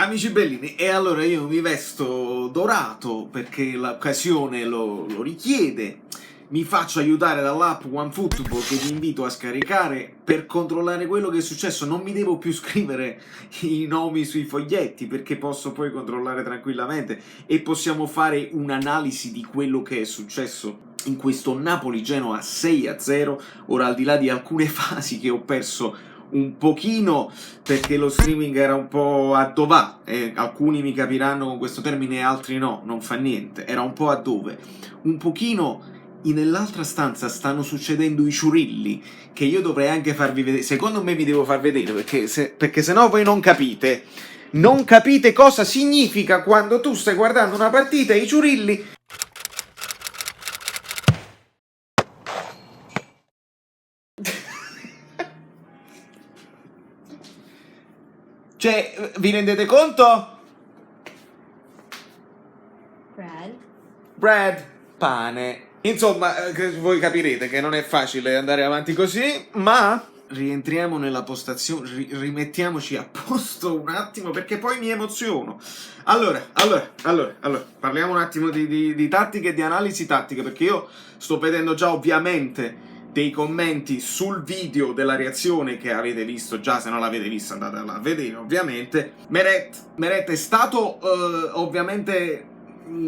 Amici bellini, e allora io mi vesto dorato perché l'occasione lo richiede, mi faccio aiutare dall'app OneFootball che vi invito a scaricare per controllare quello che è successo. Non mi devo più scrivere i nomi sui foglietti perché posso poi controllare tranquillamente e possiamo fare un'analisi di quello che è successo in questo Napoli-Genoa 6-0. Ora, al di là di alcune fasi che ho perso un pochino perché lo streaming era un po' a dov'à, alcuni mi capiranno con questo termine, altri no, non fa niente, era un po' a dove. Un pochino nell'altra stanza stanno succedendo i ciurilli, che io dovrei anche farvi vedere, secondo me vi devo far vedere, perché sennò voi non capite. Non capite cosa significa quando tu stai guardando una partita e i ciurilli... Cioè, vi rendete conto? Bread, pane. Insomma, voi capirete che non è facile andare avanti così, ma rientriamo nella postazione, rimettiamoci a posto un attimo, perché poi mi emoziono. Allora, parliamo un attimo di tattiche e di analisi tattica, perché io sto vedendo già ovviamente dei commenti sul video della reazione che avete visto già, se non l'avete vista andatela a vedere ovviamente. Meret è stato ovviamente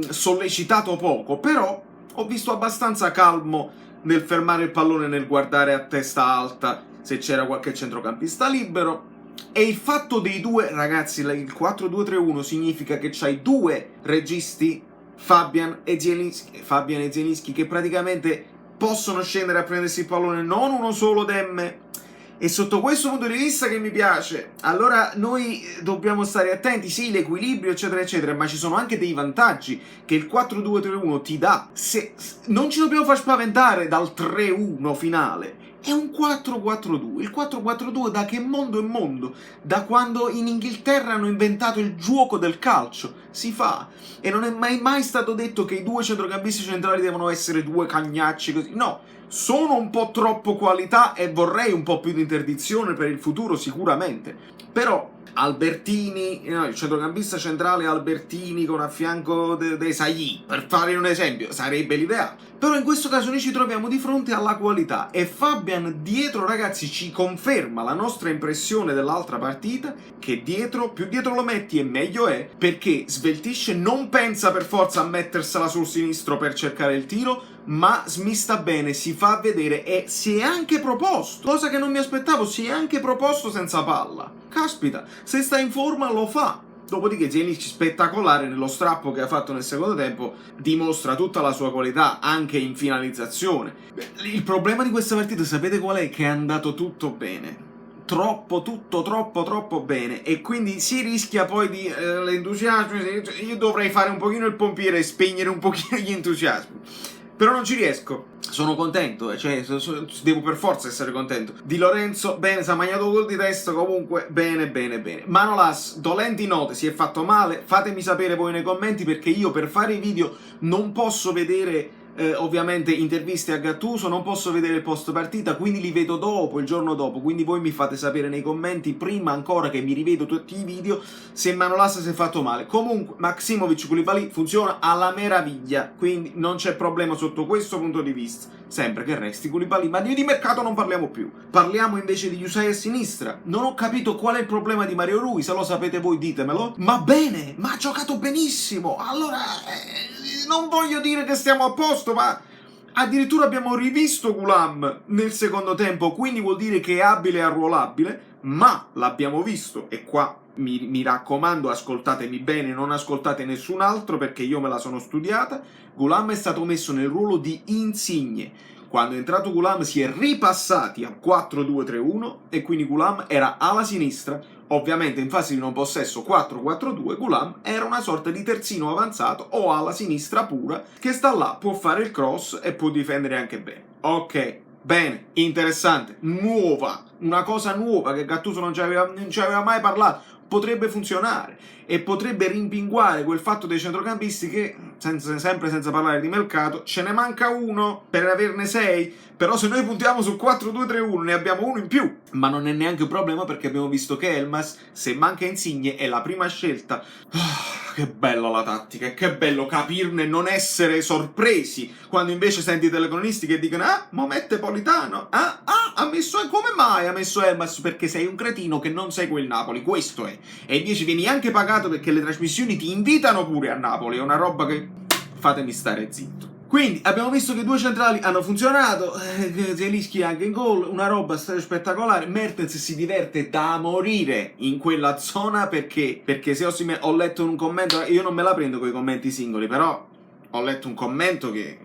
sollecitato poco, però ho visto abbastanza calmo nel fermare il pallone, nel guardare a testa alta se c'era qualche centrocampista libero. E il fatto dei due, ragazzi, il 4-2-3-1 significa che c'hai due registi, Fabian e Zielinski, che praticamente possono scendere a prendersi il pallone, non uno solo Demme. E sotto questo punto di vista che mi piace. Allora noi dobbiamo stare attenti, sì, l'equilibrio eccetera eccetera, ma ci sono anche dei vantaggi che il 4-2-3-1 ti dà. Non ci dobbiamo far spaventare dal 3-1 finale. È un 4-4-2. Il 4-4-2 da che mondo è mondo? Da quando in Inghilterra hanno inventato il gioco del calcio. Si fa. E non è mai stato detto che i due centrocampisti centrali devono essere due cagnacci così. No. Sono un po' troppo qualità e vorrei un po' più di interdizione per il futuro sicuramente. Però Albertini, il centrocampista centrale Albertini con a fianco dei Sailly, per fare un esempio, sarebbe l'ideale. Però in questo caso noi ci troviamo di fronte alla qualità e Fabian dietro, ragazzi, ci conferma la nostra impressione dell'altra partita, che dietro, più dietro lo metti e meglio è, perché sveltisce, non pensa per forza a mettersela sul sinistro per cercare il tiro, ma smista bene, si fa vedere e si è anche proposto, cosa che non mi aspettavo, si è anche proposto senza palla. Caspita, se sta in forma lo fa. Dopodiché Zielinski spettacolare nello strappo che ha fatto nel secondo tempo, dimostra tutta la sua qualità anche in finalizzazione. Il problema di questa partita sapete qual è? Che è andato tutto bene. Troppo bene, e quindi si rischia poi di l'entusiasmo. Io dovrei fare un pochino il pompiere e spegnere un pochino gli entusiasmi, però non ci riesco. Sono contento, cioè devo per forza essere contento. Di Lorenzo, bene, si è mangiato gol di testa, comunque bene. Manolas, dolenti note, si è fatto male, fatemi sapere voi nei commenti, perché io per fare i video non posso vedere ovviamente interviste a Gattuso, non posso vedere il post partita, quindi li vedo dopo, il giorno dopo, quindi voi mi fate sapere nei commenti prima ancora che mi rivedo tutti i video se Manolas si è fatto male. Comunque Maksimovic Koulibaly funziona alla meraviglia, quindi non c'è problema sotto questo punto di vista, sempre che resti Koulibaly, ma di mercato non parliamo più, parliamo invece di Yusai a sinistra. Non ho capito qual è il problema di Mario Rui, se lo sapete voi ditemelo, ma bene, ma ha giocato benissimo. Allora non voglio dire che stiamo a posto, ma addirittura abbiamo rivisto Ghoulam nel secondo tempo, quindi vuol dire che è abile e arruolabile, ma l'abbiamo visto, e qua mi raccomando ascoltatemi bene, non ascoltate nessun altro perché io me la sono studiata. Ghoulam è stato messo nel ruolo di Insigne. Quando è entrato Ghoulam si è ripassati al 4-2-3-1 e quindi Ghoulam era alla sinistra. Ovviamente in fase di non possesso 4-4-2 Ghoulam era una sorta di terzino avanzato o alla sinistra pura che sta là, può fare il cross e può difendere anche bene. Ok, bene, interessante, nuova, una cosa nuova che Gattuso non ci aveva mai parlato. potrebbe funzionare e potrebbe rimpinguare quel fatto dei centrocampisti che, sempre senza parlare di mercato, ce ne manca uno per averne 6, però se noi puntiamo sul 4-2-3-1 ne abbiamo uno in più, ma non è neanche un problema perché abbiamo visto che Elmas, se manca Insigne, è la prima scelta. Che bella la tattica, e che bello capirne e non essere sorpresi quando invece senti i telecronisti che dicono ma mette Politano, ha messo, come mai ha messo Elmas? Perché sei un cretino che non segue il Napoli, questo è, e invece vieni anche pagato perché le trasmissioni ti invitano pure a Napoli, è una roba che fatemi stare zitto. Quindi abbiamo visto che 2 centrali hanno funzionato, Zielinski anche in gol, una roba spettacolare. Mertens si diverte da morire in quella zona perché se ho letto un commento, io non me la prendo con i commenti singoli, però ho letto un commento che,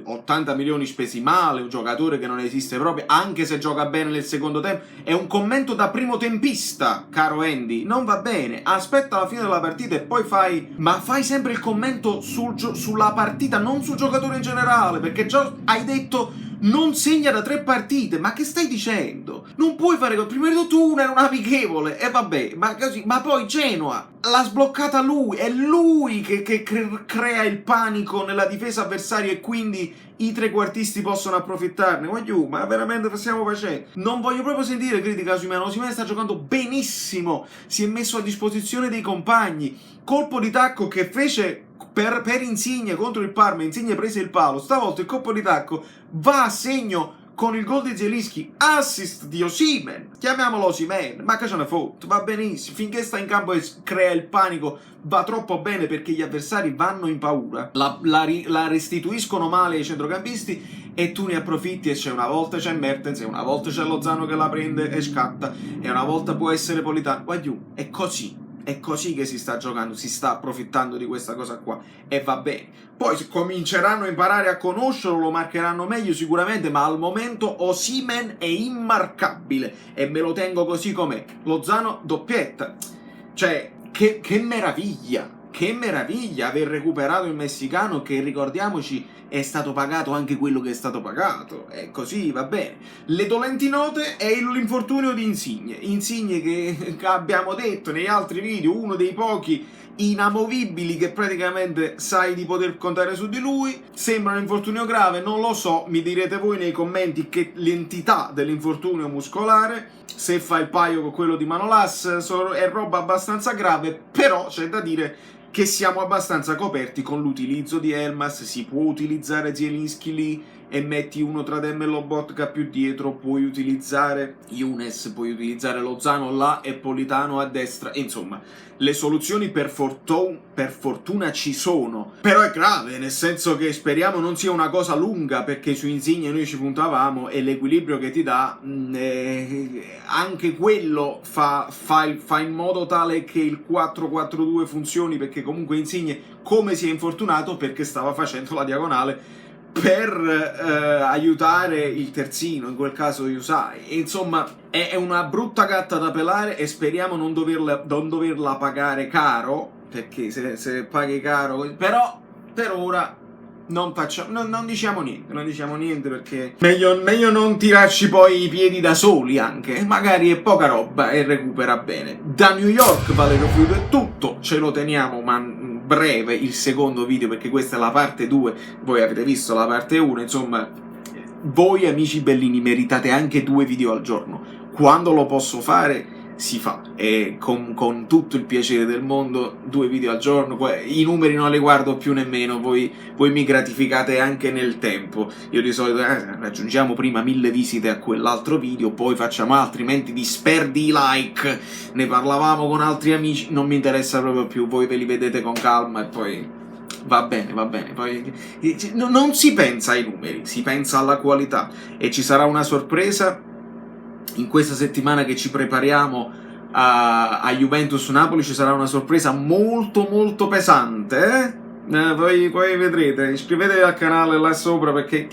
80 milioni spesi male, un giocatore che non esiste proprio, anche se gioca bene nel secondo tempo, è un commento da primo tempista, caro Andy, non va bene, aspetta la fine della partita e poi fai sempre il commento sulla partita, non sul giocatore in generale, perché già hai detto non segna da 3 partite, ma che stai dicendo? Non puoi fare così, prima di tutto una era un amichevole, e vabbè, ma poi Genoa l'ha sbloccata lui, è lui che crea il panico nella difesa avversaria e quindi i trequartisti possono approfittarne. Ma veramente stiamo facendo? Non voglio proprio sentire critica a Osimhen. Osimhen sta giocando benissimo, si è messo a disposizione dei compagni, colpo di tacco che fece per Insigne contro il Parma, Insigne prese il palo, stavolta il colpo di tacco va a segno con il gol di Zielinski, assist di Osimhen, chiamiamolo Osimhen, ma che ce ne fotte, va benissimo, finché sta in campo e crea il panico va troppo bene perché gli avversari vanno in paura, la restituiscono male ai centrocampisti e tu ne approfitti e una volta c'è Mertens e una volta c'è Lozano che la prende e scatta e una volta può essere Politano, è così. È così che si sta giocando, si sta approfittando di questa cosa qua e va bene. Poi cominceranno a imparare a conoscerlo, lo marcheranno meglio sicuramente, ma al momento Osimhen è immarcabile e me lo tengo così com'è. Lozano doppietta. Che meraviglia aver recuperato il messicano che, ricordiamoci, è stato pagato anche quello che è stato pagato, e così va bene. Le dolenti note è l'infortunio di Insigne che abbiamo detto negli altri video, uno dei pochi inamovibili che praticamente sai di poter contare su di lui. Sembra un infortunio grave, non lo so, mi direte voi nei commenti che l'entità dell'infortunio muscolare, se fa il paio con quello di Manolas è roba abbastanza grave, però c'è da dire che siamo abbastanza coperti con l'utilizzo di Elmas, si può utilizzare Zielinski lì e metti uno tra Dem e Lobotka più dietro, puoi utilizzare Younes, puoi utilizzare Lozano là e Politano a destra, insomma, le soluzioni per fortuna ci sono, però è grave, nel senso che speriamo non sia una cosa lunga, perché su Insigne noi ci puntavamo e l'equilibrio che ti dà, anche quello fa in modo tale che il 4-4-2 funzioni, perché comunque Insigne, come si è infortunato, perché stava facendo la diagonale per aiutare il terzino, in quel caso Yusai. Insomma, è una brutta gatta da pelare e speriamo non doverla pagare caro, perché se paghi caro, però per ora non diciamo niente perché meglio non tirarci poi i piedi da soli, anche magari è poca roba e recupera bene. Da New York Valerio Fiuto è tutto, ce lo teniamo ma breve il secondo video, perché questa è la parte 2, voi avete visto la parte 1, insomma voi amici bellini meritate anche 2 video al giorno, quando lo posso fare si fa, e con tutto il piacere del mondo 2 video al giorno, i numeri non li guardo più nemmeno, voi mi gratificate anche nel tempo, io di solito raggiungiamo prima 1000 visite a quell'altro video, poi facciamo altrimenti disperdi i like, ne parlavamo con altri amici, non mi interessa proprio più, voi ve li vedete con calma e poi va bene, poi non si pensa ai numeri, si pensa alla qualità, e ci sarà una sorpresa in questa settimana che ci prepariamo a Juventus-Napoli, ci sarà una sorpresa molto molto pesante, poi vedrete, iscrivetevi al canale là sopra perché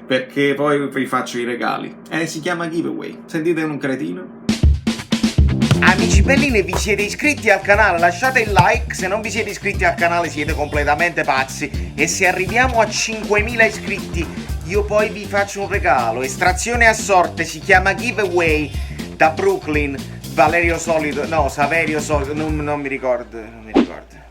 perché poi vi faccio i regali, si chiama giveaway, sentite un cretino? Amici bellini, vi siete iscritti al canale? Lasciate il like, se non vi siete iscritti al canale siete completamente pazzi, e se arriviamo a 5.000 iscritti io poi vi faccio un regalo, estrazione a sorte, si chiama giveaway, da Brooklyn, Valerio Solido, no, Saverio Solido, non mi ricordo, non mi ricordo.